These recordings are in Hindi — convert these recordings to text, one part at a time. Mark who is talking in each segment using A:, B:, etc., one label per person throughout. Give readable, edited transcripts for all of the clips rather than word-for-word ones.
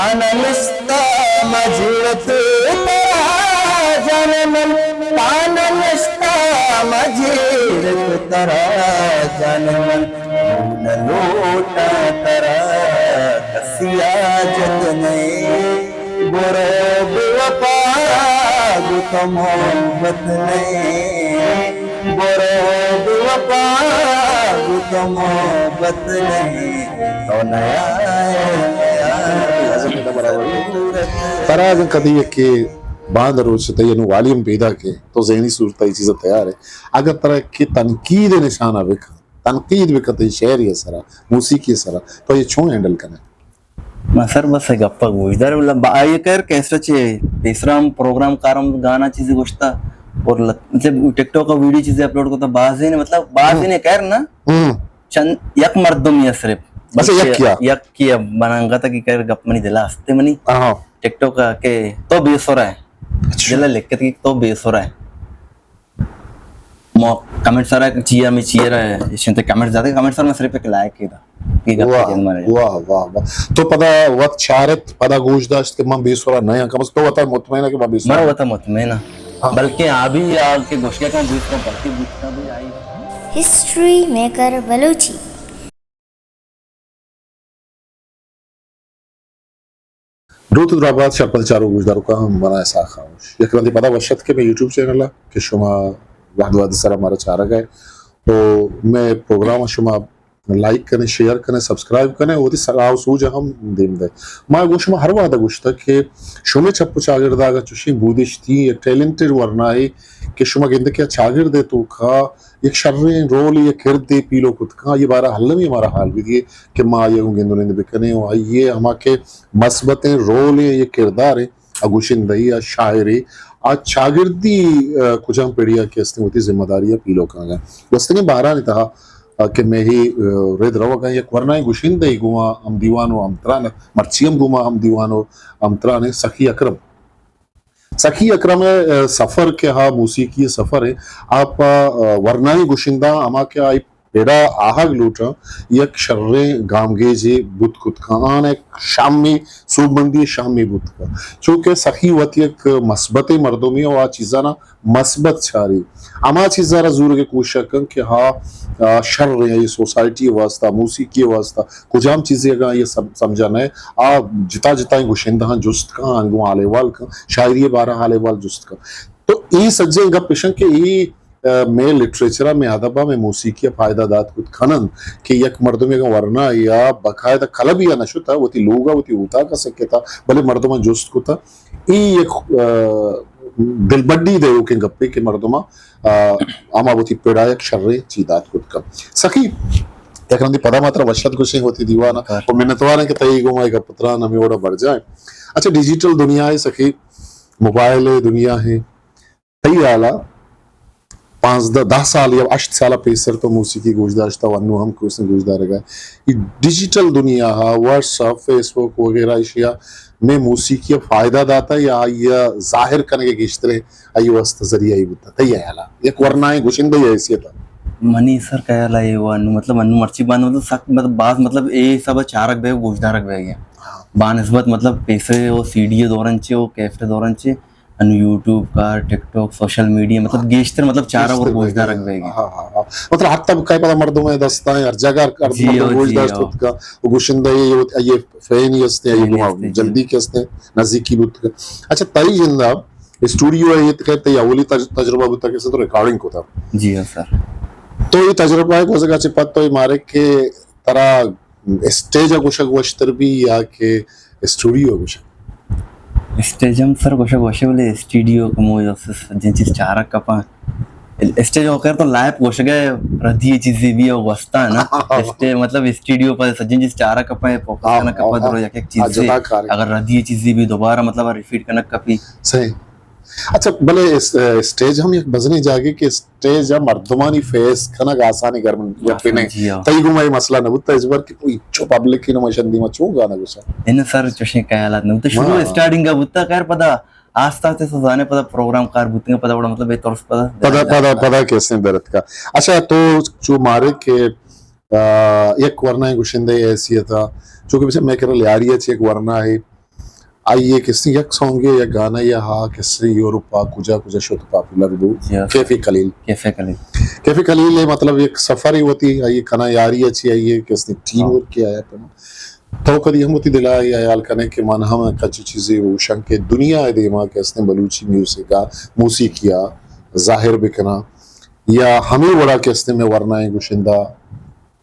A: पाननिस्ता मजिरत तरा जनमन पाननिस्ता मजिरत तरा जनमन लोटा तरा कसिया जतने बुरो बेवफा गुत मोहब्बत ने बुरो बेवफा गुत मोहब्बत ने तो नया
B: तरा अगर कभी के बाद रोज तयनु वालियम पैदा के तो ज़हनी सूरत ये चीज़ तैयार है अगर तरह की तनकीद निशाना विक तनकीद विकते शेर सरा मौसीकी सरा तो ये छो हैंडल करना
A: सर बस गप्पा गोश्तर मतलब ये कर कैसे चे तीसरा प्रोग्राम कारम गाना चीजें गोश्ता और मतलब टिकटॉक का वीडियो चीजें अपलोड करता बाज़ ने मतलब बाज़ ने कर ना चंद यक मर्दम या सिर्फ
B: बस यक
A: किया बनांगा था कि कर गप मनी दिला हस्ते मनी टिकटॉक का के तो बेस हो रहा है जिला लिख के तो बेस हो रहा है मो कमेंट सारा चिया में चिया रहा है इसमें कमेंट ज्यादा कमेंट सारा सिर्फ एक लाइक किया
B: वाह वाह वाह तो पता वक्त शारत पता गोश्दाश्त के मां बेसुरा नया कमस तो वता मुतमैना के मां बेसुरा
A: मैं वता मुतमैना बल्कि अभी आके गोश्त का बेसुरा बल्कि बुतना भी आई
C: हिस्ट्री मेकर बलूची
B: रोत द्राबाद शपल चारो गोश्दारों का हम बना ऐसा खाऊश एक रंदी पता वशत के मैं यूट्यूब चैनल के शुमा वाद सर हमारा चारा गए तो मैं प्रोग्राम शुमा लाइक करें शेयर करें सब्सक्राइब करें वो सराव सूज हम दिन दे मैं गोशमा हर वादा गोश्ता के शुमे छप्पु चागिरदागा चुशी बूदिश थी ये टैलेंटेड वरना है कि शुमा गिंद के चागिर दे तो खा एक शर्रे रोल ये किरदे पीलो खुद का ये बारा हल में हमारा हाल भी दिए कि माँ ये गिंदो ने बिकने हो ये हमारे मस्बतें रोल ये किरदार है अगुशिन दही या शायरी आज शागिर्दी कुछ हम पीढ़िया के अस्ते होती जिम्मेदारियां पीलो का गए वस्तने बारह ने कहा कि मैं ही रेद रवा का एक वरना गुशिन दही गुमा हम दीवानो हम त्रान मर्चियम गुमा हम दीवानो हम त्रान सखी अकरम सफर के हाँ मौसीकी सफर है आप वरना ही गुशिंदा अमा के आई पेड़ा आहग लूटा एक शर्रे गामगे जे बुत कुत का आन एक शामी सूबंदी शामी बुत का चूंकि सखी वत एक मस्बत मर्दों में और चीज़ा ना मस्बत छारी अमा चीज़ा जरूर के कोशिश कर कि हाँ शर्रे ये सोसाइटी वास्ता मौसीकी वास्ता कुछ आम चीज़ें अगर ये समझाना है आप जिता जिता गुशिंदा जुस्त का अंगों आलेवाल का शायरी बारह आलेवाल जुस्त का तो ये सज्जे गप पिशन के ये में लिटरेचर में अदबा में मौसीकी फायदा दात कुछ खनन कि यक मर्दों में वरना या बकायदा कलब या नशुता वो ती लोगा वो ती उता का सके था भले मर्दों में जुस्त को था ये एक दिलबड्डी दे के गप्पे के मर्दों में आमा वो ती पेड़ायक शर्रे चीदात कुछ कम सखी एक रंदी पदा मात्रा वशत कुछ होती दीवाना और मिन्नतवाना के तई गुमा एक पुत्रा नमी ओड़ा बढ़ जाए अच्छा डिजिटल दुनिया है सखी मोबाइल दुनिया है तई आला 5-10 साल या 8 साल पेसर तो मौसीकी गोश्दाश्ता वन्नु हम कोसने गोश्दार गए ये डिजिटल दुनिया हा व्हाट्सएप फेसबुक वगैरह एशिया में मौसीकी फायदा दाता या ये जाहिर करने के गिश्तरे आयु वस्त जरिया ही होता तय आला एक वरना है गुशिंदा ही हैसियत
A: मनी सर कहला ये वन्नु मतलब अनु मर्ची बांध मतलब सख्त मतलब बात मतलब ए सब चारक बे गोश्दारक बे गया बानस्बत मतलब पैसे वो सीडी दौरान चे वो कैफे दौरान चे अनु यूट्यूब का टिकटॉक सोशल मीडिया मतलब गेस्टर मतलब चारा और गोश्दा रख देंगे
B: हाँ मतलब हाथ तब काय पता मर्दों में दस्ता है हर जगह गोश्दा खुद का वो गुशिंदा ये फैन ही हस्ते ये जल्दी के हस्ते नजदीकी बुत का अच्छा तई जिंदा स्टूडियो है ये कहते हैं अवली तजुर्बा बुता के से तो रिकॉर्डिंग को था
A: जी हाँ सर
B: तो ये तजुर्बा है को सका चिपत तो मारे के तरह स्टेज अगुशक वश्तर भी या के स्टूडियो अगुशक
A: स्टेज हम सर गोशा गोशे बोले स्टूडियो कमो जिन चीज चारा कपा स्टेज होकर तो लाइव गोशे गए रद्दी चीजें भी हो वस्ता है ना स्टेज मतलब स्टूडियो पर जिन चीज चारा कपा है फोकस करना कपा दरो एक एक चीज से अगर रद्दी चीजें भी दोबारा मतलब रिपीट करना कभी
B: सही अच्छा भले स्टेज हम एक बजने जागे कि स्टेज या मर्दमानी फेस खना आसानी कर या पिने तई गुमाई मसला न बुत्ता इस बार कि कोई चो पब्लिक की न मशंदी में चो गाना गुसा
A: इन सर चोशे कहला न तो शुरू स्टार्टिंग का बुत्ता कर पता आस्ता आस्ते सजाने पता प्रोग्राम कार बुतने पता बड़ा मतलब बेतौर
B: पता कैसे दर्द का अच्छा तो जो मारे के एक वरना गुशिंदे ऐसी था जो कि मैं कह रहा लियारिया एक वरना है आइए किसी एक सॉन्ग या गाना या हा किसी यूरोपा कुजा कुजा शुद्ध पॉपुलर बू
A: Yes.
B: कैफी खलील
A: कैफे कली
B: कैफी खलील है मतलब एक सफर ही होती है ये कना यारी अच्छी आइए किसने टीम वर्क किया है तो कभी हम होती दिला या याल कने के मन हम कच्ची चीजें वो शंक के दुनिया है दिमाग के इसने बलूची म्यूजिक का मूसिकिया जाहिर बिकना या हमें बड़ा के इसने में वरना गुशिंदा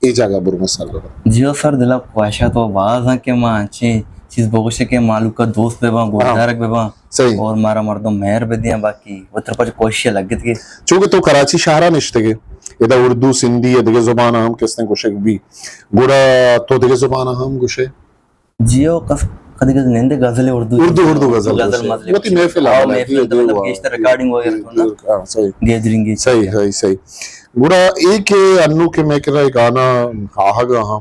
B: ए जगह बुर में सर
A: जियो सर दिला ख्वाहिशा तो आवाज है के मां अच्छी चीज बोगशे के मालू का दोस्त बेबा गोदारक बेबा
B: सही
A: और मारा मर्दों मेहर बे दिया बाकी वो तरफ पर कोशिश लगे थी
B: चूंकि तो कराची शहरा निश्ते के इधर उर्दू सिंधी या दिगे जुबान हम किसने कुछ भी गुड़ा तो दिगे जुबान हम कुछ
A: जियो कस कदी कदी नेंदे गजल उर्दू
B: उर्दू गजल
A: मसले
B: वो ती महफिल
A: आओ महफिल तो मतलब इस तरह रिकॉर्डिंग वगैरह तो ना
B: हां सही
A: गैदरिंग
B: सही सही सही गुड़ा एक अन्नू के मैं कह गाना हागा हां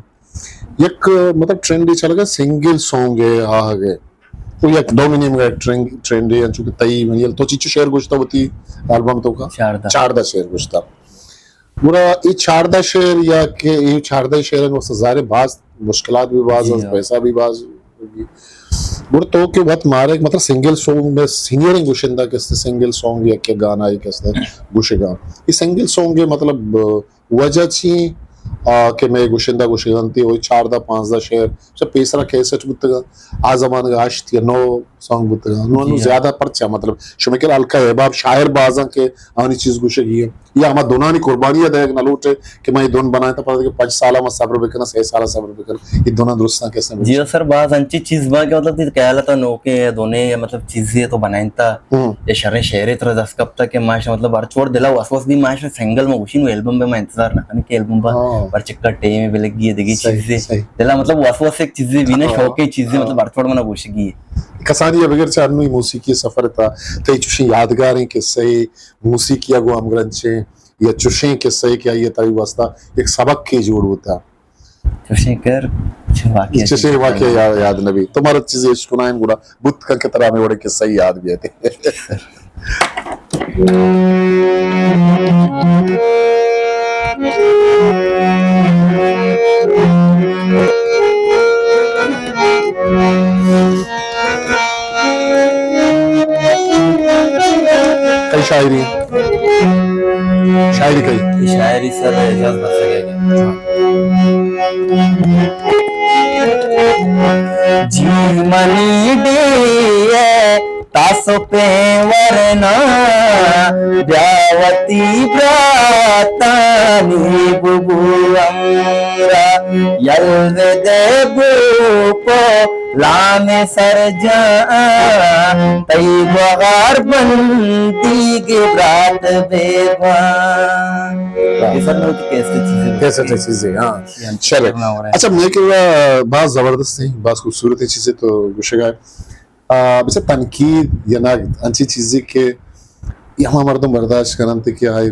B: एक मतलब ट्रेंडी चल गया सिंगल सॉन्ग है हागे वो एक डोमिनियम का ट्रेंड है चूंकि तई मतलब तो चीचू शेयर गुस्ता होती एल्बम तो का
A: शारदा
B: चारदा शेयर गुस्ता पूरा ये चारदा शेयर या के ये चारदा शेयर वो सजारे बाज मुश्किलात भी बाज और पैसा भी बाज बुर तो के बात मारे मतलब सिंगल सॉन्ग में सीनियर गुशिंदा के सिंगल सॉन्ग या के गाना है कैसे गुशेगा ये सिंगल सॉन्ग है मतलब वजह छी के मैं गुशिंदा गुशिंदी वो चारदा पांचदा शेयर सब पेसरा कैसेट बुतगा आ जमान का आश थी नो सॉन्ग बुतगा नो ज्यादा परचा मतलब शमिकल अलका है बाप शायर बाजा के आनी चीज गुशेगी है या हम दोनानी कुर्बानियां दे न लूटे कि मैं दोन बनाए तो पता कि 5 साल में सब्र बेकना 6 साल सब्र बेकना ये दोनों दुरुस्ता कैसे
A: जियो सर बात अंची चीज बा के मतलब कहला तो नोके दोने मतलब चीजें तो बनाइनता ये शरे शहरे तरह 10 कब तक के माश मतलब बार छोड़ दिला वासवास भी माश सिंगल में उसी एल्बम में मैं इंतजार ना करने के एल्बम पर चिक्का टे में भी लगी है देखी चीजें दिला मतलब वासवास एक चीजें भी ना शौक की चीजें मतलब बार छोड़ मना घुसगी
B: कसानी बगैर से अन्नू मौसीकी सफर था ते चुशी यादगार है कि सही मौसीकी गो हम ग्रंचे या चुशे के सही क्या ये ताई वास्ता एक सबक के जोड़ होता
A: चुशे कर
B: चुशे वाक्य याद नबी तुम्हारा चीजें सुनाएं गुड़ा बुत का के तरह में बड़े के सही याद भी आते कई शायरी शायरी कई
A: शायरी सर एजाज बस जी मनी दे तासो पे वरना ब्यावती ब्रातानी बुबुअमरा यल्द देबो लामे सरजा तई बगार बनती के रात बेवा
B: कैसे चीजें हाँ चले अच्छा मैं क्या बात जबरदस्त है बात खूबसूरत है चीजें तो गुशेगा वैसे तनकीद या ना अच्छी चीजें के यहाँ मर्दों बर्दाश्त करना क्या है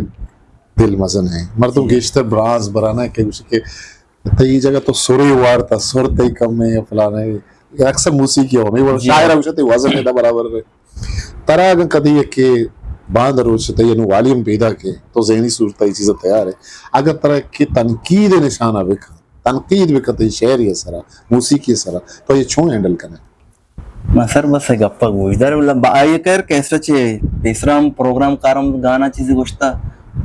B: दिल मजन है मर्दों के इश्तर ब्राज बराना के उसे के ये जगह तो सुर ही वार था सुर तई कम है या फलाना है अक्सर मूसीकी हो मैं शायर औषध वजन ने बराबर है तरह अगर कभी के बांध रोज तय वाल्यूम पैदा के तो ज़हनी सूरत ये चीज़ तैयार है अगर तरह की तनकीद निशाना विखा तनकीद विखत शेर ये सरा मूसीकी सरा तो ये छो हैंडल करना
A: सर बस गप्पा गोजदार मतलब ये कर कैसे चे तीसरा प्रोग्राम कारम गाना चीजें गोश्ता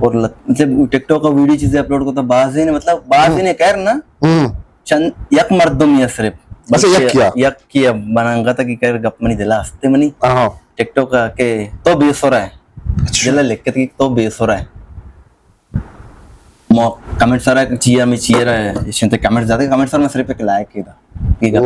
A: और मतलब टिकटॉक का वीडियो चीजें अपलोड करता बाज ने मतलब बाज ने कर ना चंद यक मर्दम या सिर्फ
B: बस
A: यक किया बनांगा था कि कर गप मनी दिला हस्ते मनी टिकटॉक का के तो बेस हो रहा है दिला लिख के तो बेस हो रहा है मो कमेंट सारा चिया में चिया रहा है इसमें तो कमेंट ज्यादा कमेंट सर में सिर्फ एक लाइक किया कि गप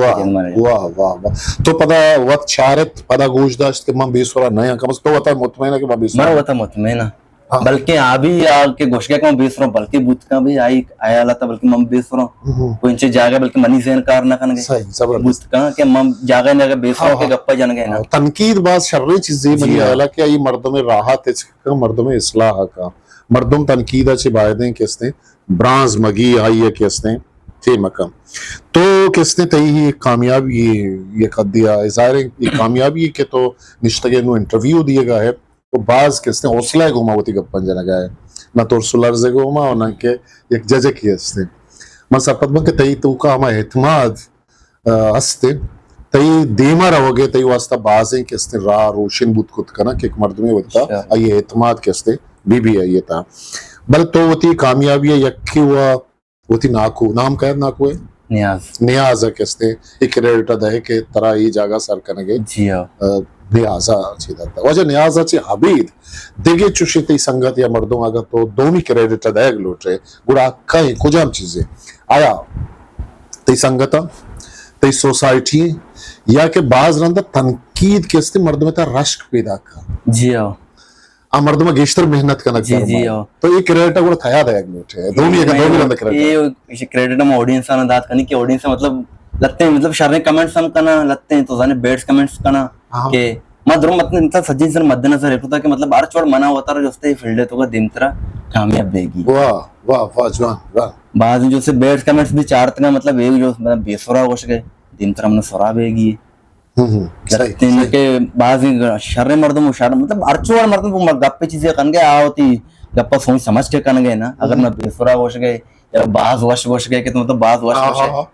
B: वाह वाह वाह तो पता वक्त चारत पता गोशदाश्त के मां बेस हो रहा नया कम तो बता मुतमैन है कि मां बेस
A: मैं बता मुतमैन बल्कि अभी आके गोशके का बेस रहा बल्कि बुत का भी आई आया लाता बल्कि मम बेस रहा कोई इंचे जागा बल्कि मनी ज़हन कार ना करने
B: सही जबरदस्त
A: बुत का के मम जागा ने बेस रहा के गप्पा जान गए ना
B: तनकीद बात शर्री चीजें मनी आला कि ये मर्दों में राहत है का मर्दों में इस्लाह का मर्दों तनकीद अच्छे बायदें किसने ब्रांज मगी आई है किसने थे मकम तो किसने तई कामयाबी ये कर दिया ज़ाहिर है कामयाबी के तो निश्तगे नु इंटरव्यू दिएगा है तो बाज किसने हौसला घुमा होती गप्पन जना गए ना तो सुलर से घुमा और ना के एक जज की हस्ते मन सपत में के तई तो का हमारे एतमाद हस्ते तई देमा रहोगे तई वास्ता बाजें किस्ते रा रोशन बुत खुद का ना कि एक मर्द में होता
A: अच्छा।
B: ये एतमाद किस्ते बीबी है ये था बल तो होती कामयाबी है यक्की हुआ होती नाकू नाम कह नाकू है
A: नियाज।
B: नियाज है किस्ते एक क्रेडिट दे के तरह ये जगह सर कनगे
A: जी हाँ।
B: नियाजा अच्छी दत्ता वजह नियाजा ची हबीद देगे चुशिती संगत या मर्दों आगा तो दोमी क्रेडिट दे लोटे गुड़ा कई कुजाम चीजें आया तई संगता तई सोसाइटी या के बाज रंदा तनकीद किस्ते मर्द में ता रश्क पैदा कर
A: जी हाँ।
B: आ मर्द में गेस्टर मेहनत करना
A: जी जी हाँ।
B: तो ये क्रेडिट गुड़ा थया दे लोटे दोमी का दोमी रंदा क्रेडिट
A: ये क्रेडिट हम ऑडियंस आना दात करनी कि ऑडियंस मतलब लगते हैं मतलब शर्रे कमेंट्स हम करना लगते हैं तो जाने बेड्स कमेंट्स करना
B: हाँ।
A: के मधुर मतलब सज्जन सर मद्देनजर रखता कि मतलब आर चोर मना होता रहा जोस्ते फील्ड तो का दिमतरा कामयाब बेगी
B: वाह वाह वाह जवान वाह
A: बाद में जो से बेड्स कमेंट्स भी चार तरह मतलब एक जो मतलब बेसुरा होश गए दिमतरा हमने सुरा बेगी
B: सही
A: तीन के बाद शर्रे मर्दों शर्र मतलब अर्चोर मर्दों गप्पे चीजें कन गए आओ थी गप्पा सोच समझ के कन गए ना अगर मैं बेसुरा होश गए या बाज वश वश गए कि तो मतलब बाज वश वश है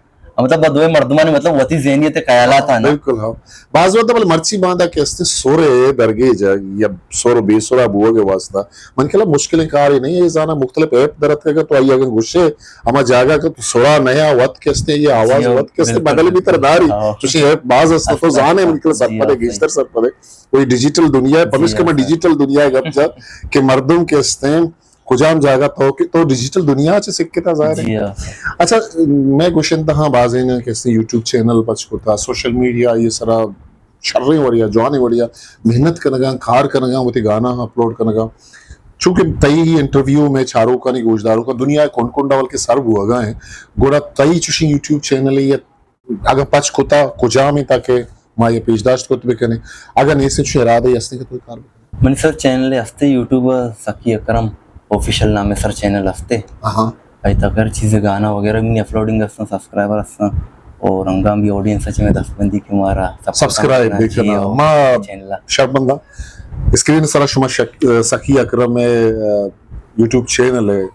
A: मतलब बदवे मर्दमा ने मतलब वती ज़हनियत ख्याला था ना
B: बिल्कुल हाँ बाज वक्त बल मर्ची बांधा के अस्ते सोरे दरगे जा या सोरो बेसुरा बुआ के वास्ता मन केला मुश्किलें कार ही नहीं है ये जाना मुख्तलिफ ऐप दरत का तो आई अगर गुस्से हमा जागा का तो सोरा नया वक्त के अस्ते ये आवाज वक्त के अस्ते बगल भी तरदारी तुझे ऐप बाज अस्ते तो जाने निकल सर पड़े गेस्टर सर पड़े कोई डिजिटल दुनिया है पमिश के में डिजिटल दुनिया है गप जा कि मर्दों के अस्ते कुजाम जागा तो डिजिटल दुनिया से सिक्के था जाहिर
A: जी
B: है
A: हाँ।
B: अच्छा मैं गुशिंदा हाँ बाजे ने कैसे यूट्यूब चैनल पच होता सोशल मीडिया ये सारा शर्रे वड़िया जवानी वड़िया मेहनत करनगा खार करनगा वो गाना अपलोड करनगा चूंकि तई इंटरव्यू में चारों का नहीं गोशदारों का दुनिया कौन कौन डावल के सर्व हुआ गए गोड़ा तई चुशी यूट्यूब चैनल ये अगर पच होता कुजा में ताकि माँ ये पेशदाश्त को भी कने अगर नहीं से इरादे हंसने के तो कार
A: मैंने सर चैनल हस्ते यूट्यूब सकी अकरम ऑफिशियल नाम है सर चैनल हस्ते
B: हाँ
A: अभी तक हर चीज़ें गाना वगैरह भी नहीं अपलोडिंग करता सब्सक्राइबर हस्ता और अंगा भी ऑडियंस अच्छे में 10 बंदी क्यों मारा
B: सब्सक्राइब भी करना माँ
A: चैनल
B: शर्ट बंदा स्क्रीन सारा शुमा सखी अकरम में यूट्यूब चैनल है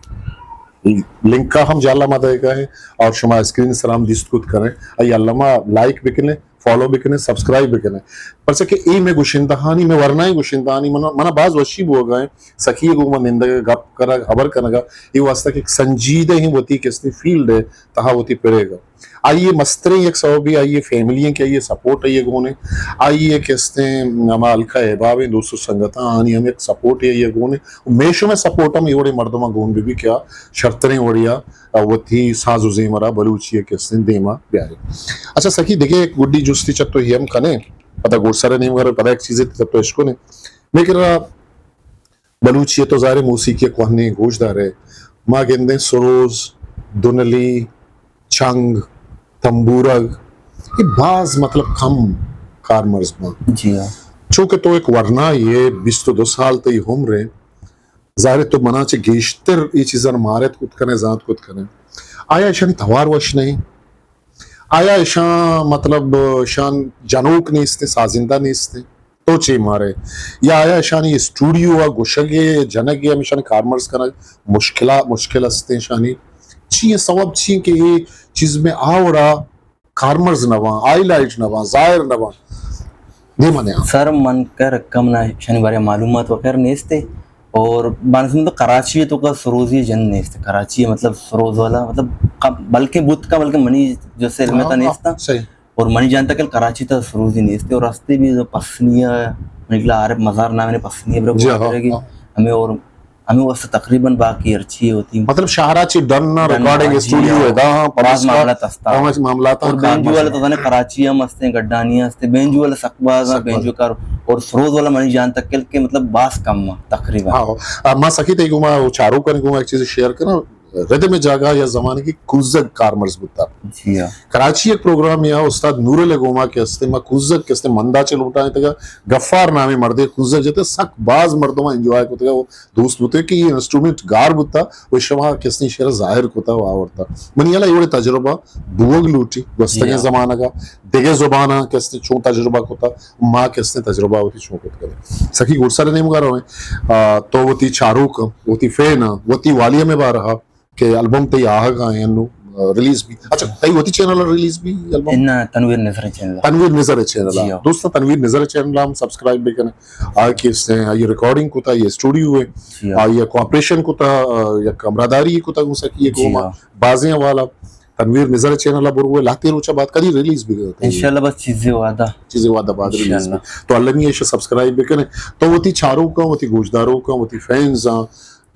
B: लिंक का हम जाला माता का है और शुमा स्क्रीन सराम दिस्तुत करें आई अल्लामा लाइक भी करें फॉलो भी करें सब्सक्राइब भी करें पर सके ई में गुशिंदहानी में वरना ही गुशिंदहानी मना बाज वशीब हो गए सखी को मन निंदा गप करा खबर करना ये वास्ता कि संजीदे ही होती किसने फील्ड है तहा होती पड़ेगा आइए मस्तरे एक सबबी आइए फैमिली के आइए सपोर्ट आइए गोने आइए किसने अमाल का एबावे दोस्तों संगता आनी हम एक सपोर्ट है ये गोने मेशो में सपोर्ट हम योड़े मर्दमा गोन भी क्या शर्तरें ओड़िया वो थी साजो जेमरा बलूची किसने देमा प्यारे अच्छा सखी देखिए एक गुड्डी जुस्ती चत्तो ही हम कने पता गोसरे नहीं मगर पता एक चीजें तो इसको ने मैं कह रहा बलूची तो ज़ाहिर मौसीकी कहने गोशदार है माँ गेंदे सरोज दुनली चंग तंबूरग ये बाज मतलब कम कारमर्ज में
A: जी हाँ।
B: चूंकि तो एक वरना ये 22 साल तई उम्र जाहिर तो मना चे गेश्तर ये चीज़ें मारत कुछ करने जात कुछ करने आया ईशान थवार वश नहीं आया ईशान मतलब शान जनोक नहीं इसने साजिंदा नहीं इसने तो चे मारे या आया ईशान ये स्टूडियो वा गुशगे जनगे हम ईशान कारमर्ज करना मुश्किल असते शानी ची सबब ची के ये चीज में आवड़ा कारमर्ज नवा हाईलाइट नवा जाहिर नवा नहीं माने
A: सर मन का रकम ना शनिवार मालूमात वगैरह नेस्ते और बानस तो कराची तो का सरोजी जन नेस्ते कराची मतलब सरोज वाला मतलब बल्कि बुत का बल्कि मनी जो से में था नेस्ता
B: सही
A: और मनी जानता कल कराची था सरोजी नेस्ते और रास्ते भी जो पसनिया निकला आरब मजार नाम ने पसनिया ब्रेक हमें और हमें वो तकरीबन बाकी अच्छी होती
B: मतलब शहराची डन रिकॉर्डिंग स्टूडियो है दा
A: पास मामला तस्ता
B: मामला था
A: और बेंजू वाला तो जाने कराची हम हस्ते गड्डानिया हस्ते बेंजू वाला सकबाज बेंजू कर और सरोज वाला मनी जानता कल के मतलब बास कम तकरीबन
B: हाँ मां सकी ते गुमा चारों करने गुमा एक चीज शेयर करना रद में जागा या जमाने की कुज्जत कारमर्ज बुता
A: जी हां
B: कराची एक प्रोग्राम या उस्ताद नूरुल गोमा के हस्ते में कुज्जत के हस्ते मंदा चल उठाने तक गफ्फार नामे मर्दे कुज्जत जते सक बाज मर्दों में एंजॉय करते वो दोस्त बुते कि ये इंस्ट्रूमेंट गार बुता वो शमा के हस्ते शेर जाहिर कोता वो आवरता मनियाला ये तजुर्बा बुवग लूटी वस्तगे जमाना का देगे जुबाना के हस्ते चो तजुर्बा कोता मां के हस्ते तजुर्बा होती चो कोत करे सकी गुरसरे नेम गारो है तो वो ती चारूक वो ती फेना वो ती वालिया में बा रहा के एल्बम ते आह गायन रिलीज भी अच्छा तई होती चैनल रिलीज भी एल्बम
A: इन तनवीर नजर चैनल
B: तनवीर नजर चैनल
A: जी हाँ।
B: दोस्तों तनवीर नजर चैनल हम सब्सक्राइब भी करें आके इसने ये रिकॉर्डिंग को था ये स्टूडियो है
A: जी हाँ।
B: ये कोऑपरेशन को था या कमरादारी को था गुसा की
A: जी
B: को
A: हाँ।
B: बाजियां वाला तनवीर नजर चैनल बुरवे लाते रोचा बात कदी रिलीज भी करते
A: इंशाल्लाह बस
B: चीजें वादा बाद रिलीज
A: इंशाल्लाह।
B: तो अल्लाह ने ये सब्सक्राइब भी करें तो वो ती चारों का वो ती गोशदारों का वो ती फैंस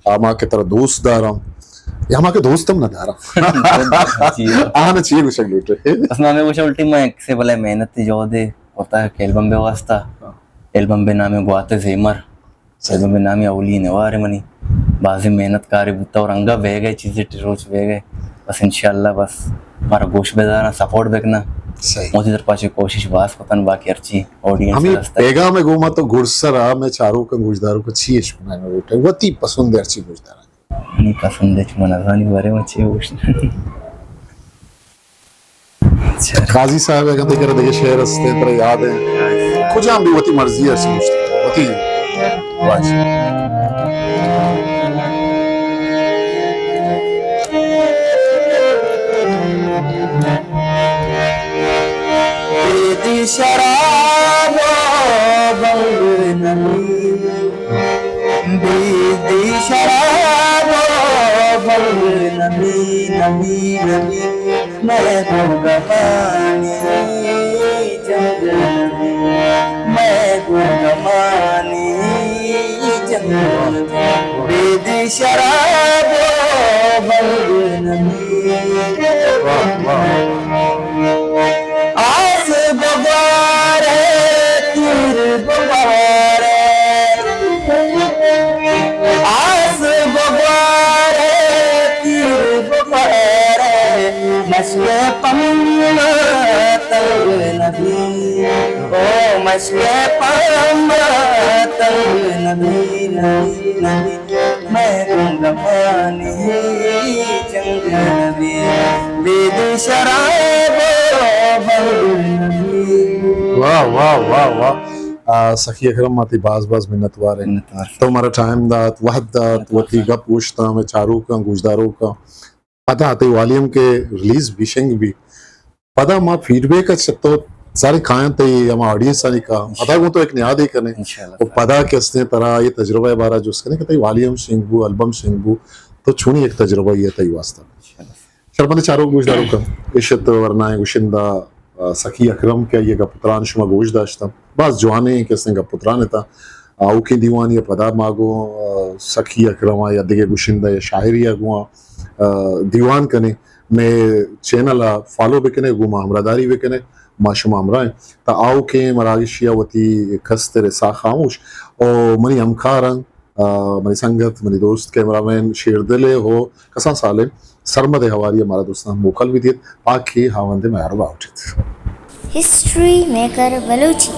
B: आमा के तरह दोस्तदार या हमारे दोस्त हम ना दारा
A: जी हाँ।
B: आना चाहिए कुछ लूटे
A: बस नामे कुछ उल्टी मैं से बोले मेहनत थी जो दे होता है एल्बम बे वास्ता एल्बम बे नामे गुआते जेमर एल्बम बे नामे अवली नवारे मनी बाजी मेहनत कारी बुता और अंगा बह गए चीजें रोज बह गए बस इंशाल्लाह बस हमारा गोश बेदारा सपोर्ट बेकना
B: सही
A: मोदी तरफ पाचे कोशिश बास पतन बाकी अर्ची
B: हमें
A: ऑडियंस
B: पेगा में गोमा तो गुरसरा में चारों का गुजदारों को चीज बनाने रोटे वती पसंद है अच्छी गुजदार
A: नहीं पसंद है मना जानी बारे में अच्छे गोश अच्छा
B: काजी साहब कहते कर देखिए शेर हस्ते पर याद है कुछ हम भी वती मर्जी है अच्छी गुजदार वती वाह
A: बेदी शराब बंग नमी बेदी शराब बंग नमी नमी नमी मैं गुरगमानी जंगल में मैं गुरगमानी जंगल में बेदी शराब बंग नमी आस बबारे तीर बबारे आस बबारे तीर बबारे मशके पम्म तंग नबी ओ मशके पम्म तंग नबी नबी नबी मैं गुंगमानी जंग नबी बेद शराब
B: वाह वाह वाह वाह सखी अकरम माती बाज बाज मिन्नत वारे तो हमारा टाइम दात वहदत वती गप पूछता में चारों का गुजदारों का पता आते वालियम के रिलीज विशेंग भी पता मा फीडबैक तो सारे खाएं ते हम ऑडियंस सारी का पता को तो एक नियाद ही करने
A: इंशाल्लाह
B: वो पता के असने तरह ये तजुर्बा बारा जो उसके कहते वालियम सिंगबू एल्बम सिंगबू तो छुनी एक तजुर्बा ये तई वास्ता शर्मंद चारों गुजदारों का इशत वरना गुशिंदा सखी अकरम के ये गपुत्रान शुमा गोश दाश्ता बस जवाने किसने गपुत्रान था आओ की दीवान या पदा मागो सखी अकरम या दिगे गुशिंदा या शायरी अगुआ दीवान कने मैं चैनल फॉलो बेकने गुमा हमरादारी बेकने माशुमा हमरा ता आओ के मरागिशिया वती खस्तर सा खामोश और मनी हमखारन मनी संगत मनी दोस्त कैमरामैन शेरदले हो कसा साले सरमद हवारी हमारा दोस्त मोकल भी दिए पाक ही हावंदे में अरबा उठे
C: हिस्ट्री मेकर बलूची